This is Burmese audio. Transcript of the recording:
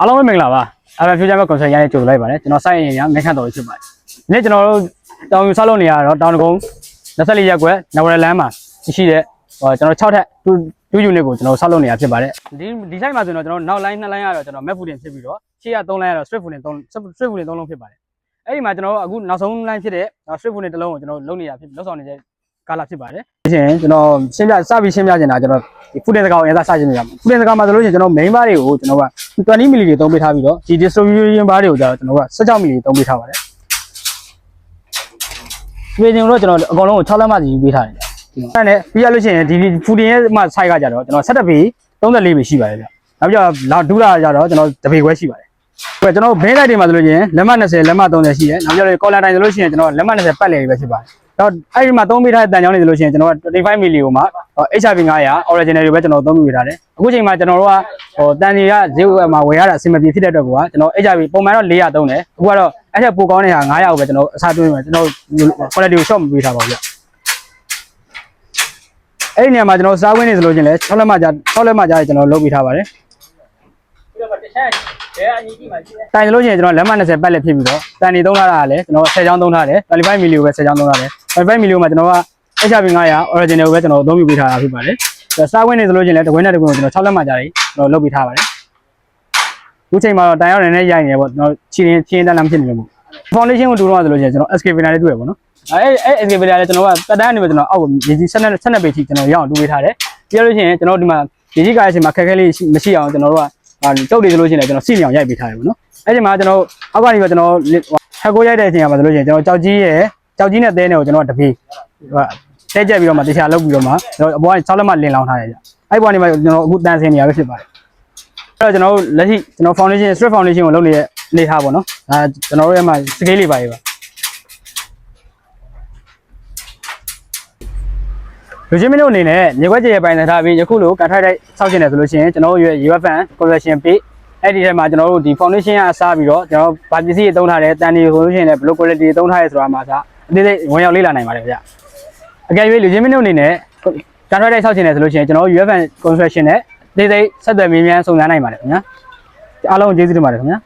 အားလုံးပဲမင်္ဂလာပါအဲ့ဒါ future မဲ့ concern ရတဲ့ကြိုလိုက်ပါတယ်ကျွန်တော်စိုက်ရင်ရမင်းခန့်တော်ဖြစ်ပါတယ်ဒီနေ့ကျွန်တော်တို့တောင်ယူဆောက်လုပ်နေရတော့တောင်တကုန်း24ရက်ကွယ်နဝရလမ်းမှာရှိတဲ့ကျွန်တော်6ထပ်2 unit ကိုကျွန်တော်ဆောက်လုပ်နေရဖြစ်ပါတယ်ဒီ site မှာဆိုတော့ကျွန်တော်နောက် line 2 line ကတော့ကျွန်တော် map footing ဖြစ်ပြီးတော့ရှေ့က3 line ကတော့ straight footing 3လုံးဖြစ်ပါတယ်အဲ့ဒီမှာကျွန်တော်အခုနောက်ဆုံး line ဖြစ်တဲ့ straight footing တစ်လုံးကိုကျွန်တော်လုပ်နေရဖြစ်လောက်ဆောင်နေတဲ့ကာလာဖြစ်ပါတယ်ရှင်ကျွန်တော်ရှင်းပြစပြီးရှင်းပြနေတာကျွန်တော်ဒီ footing စကားကိုအရင်စရှင်းပြရမယ် footing စကားမှာဆိုလို့ရှိရင်ကျွန်တော် main bar တွေကိုကျွန်တော်က20 mm တွေသုံးပေးထားပြီးတော့ဒီ distribution bar တွေကိုကျွန်တော်က16 mm သုံးပေးထားပါတယ်ဒီပြင်တော့ကျွန်တော်အကောင်လုံးကို6လက်မှစီပေးထားတယ်ဒီမှာနဲ့ပြီးရလို့ရှိရင်ဒီ footing ရဲ့မှ size ကကြတော့ကျွန်တော်17ပေ34ပေရှိပါတယ်ဗျနောက်ပြီးတော့လောက်ဒူးလာကြတော့ကျွန်တော်တပေခွဲရှိပါတယ်ကျွန်တော်ဘင်းလိုက်တွေမှာဆိုလို့ရှိရင်လက်မ20လက်မ30ရှိတယ်နောက်ပြီးတော့ collar တိုင်းဆိုလို့ရှိရင်ကျွန်တော်လက်မ20ပတ်လည်ပဲဖြစ်ပါတယ်တော့အဲ့ဒီမှာသုံးပေးထားတဲ့တန်ချောင်းတွေဆိုလို့ရှိရင်ကျွန်တော်25 mm ကိုမှ HRV 900 original တွေပဲကျွန်တော်သုံးပေးထားတယ်အခုချိန်မှာကျွန်တော်တို့ကတန်တွေကဈေးမှာဝယ်ရတာအဆင်မပြေဖြစ်တဲ့အတွက်ကိုကကျွန်တော် HRV ပုံမှန်တော့400သုံးတယ်အခုကတော့အဲ့ထက်ပိုကောင်းတဲ့ဟာ900ကိုပဲကျွန်တော်အစားတွင်းမယ်ကျွန်တော် quality ကို short မပေးထားပါဘူးဗျအဲ့ဒီနေရာမှာကျွန်တော်စားဝင်းနေဆိုလို့ချင်းလဲ6လက်မှကြာကျွန်တော်လုပ်ပေးထားပါတယ်ပြီးတော့တစ်ချက်တိုင်လို့ချင်းကျွန်တော်လက်မ20ပတ်လက်ဖြစ်ပြီးတော့တန်နေသုံးထားတာလည်းကျွန်တော်10ချောင်းသုံးထားတယ်25 mm ကိုပဲ10ချောင်းသုံးထားတယ်25 mm မှာကျွန်တော်က HRV 900 original ကိုပဲကျွန်တော်အသုံးပြုပေးထားတာဖြစ်ပါတယ်စားဝင်းနေဆိုလို့ချင်းလဲတစ်ဝင်းနဲ့တစ်ဝင်းကိုကျွန်တော်6လက်မှကြာကြီးကျွန်တော်လုပ်ပေးထားပါတယ်အခုချိန်မှာတော့တိုင်ရောက်နေရိုက်နေပေါ့ကျွန်တော်ချင်းတန်းလမ်းဖြစ်နေလို့ပေါ့ foundation ကိုတူတော့ဆိုလို့ချင်းကျွန်တော် excavator လေးတွေ့ရပေါ့နော်အဲ့ excavator လေးကျွန်တော်ကတက်တန်းနေပဲကျွန်တော်အောက်ရေကြီး12ပေထိကျွန်တော်ရအောင်တူပေးထားတယ်ပြီးလို့ချင်းကျွန်တော်ဒီမှာရေကြီးကားအချိန်မှာခက်ခဲလေးမရှိအောင်ကျွန်တော်တို့ကတုတ်တွေဆိုလို့ရှိရင်လည်းကျွန်တော်စီမြောင်ရိုက်ပေးထားတယ်ပေါ့နော်အဲ့ဒီမှာကျွန်တော်အောက်ကနေပြီးကျွန်တော်ဟက်ကိုရိုက်တဲ့အချိန်မှာဆိုလို့ရှိရင်ကျွန်တော်ကြောက်ကြီးနဲ့သဲနဲ့ကိုကျွန်တော်တပေတဲကျက်ပြီးတော့မှတခြားလုပ်ပြီးတော့မှကျွန်တော်အပေါ်ကနေ6လက်မှလင်လောင်းထားတယ်ဗျအဲ့ဒီပေါ်ကနေမှကျွန်တော်အခုတန်ဆင်နေရပဲဖြစ်ပါတယ်အဲ့တော့ကျွန်တော်တို့လက်ရှိကျွန်တော် foundation straight foundation ကိုလုပ်နေတဲ့အနေထားပေါ့နော်ဒါကျွန်တော်တို့ရဲ့မှာ scale လေးပါရေးပါလူချင်းမင်းတို့အနေနဲ့မြေခွက်ကြေရဲ့ပိုင်ဆိုင်ထားပြီးယခုလိုကန်ထိုက်ဆောက်ကျင်တယ်ဆိုလို့ရှိရင်ကျွန်တော်တို့ရဲ့ UFN collection page အဲ့ဒီထဲမှာကျွန်တော်တို့ဒီ foundation ကစားပြီးတော့ကျွန်တော်ဗာပစ္စည်းတွေသုံးထားတယ်တန်တွေဆိုလို့ရှိရင်လည်း block quality တွေသုံးထားရဲဆိုတာမှာသာအသေးစိတ်ဝင်ရောက်လေ့လာနိုင်ပါတယ်ဗျအကယ်၍လူချင်းမင်းတို့အနေနဲ့ကန်ထိုက်ဆောက်ကျင်တယ်ဆိုလို့ရှိရင်ကျွန်တော်တို့ UFN construction နဲ့အသေးစိတ်ဆက်သွယ်မြင်းမြန်းစုံစမ်းနိုင်ပါတယ်ခင်ဗျာအားလုံးကျေးဇူးတင်ပါတယ်ခင်ဗျာ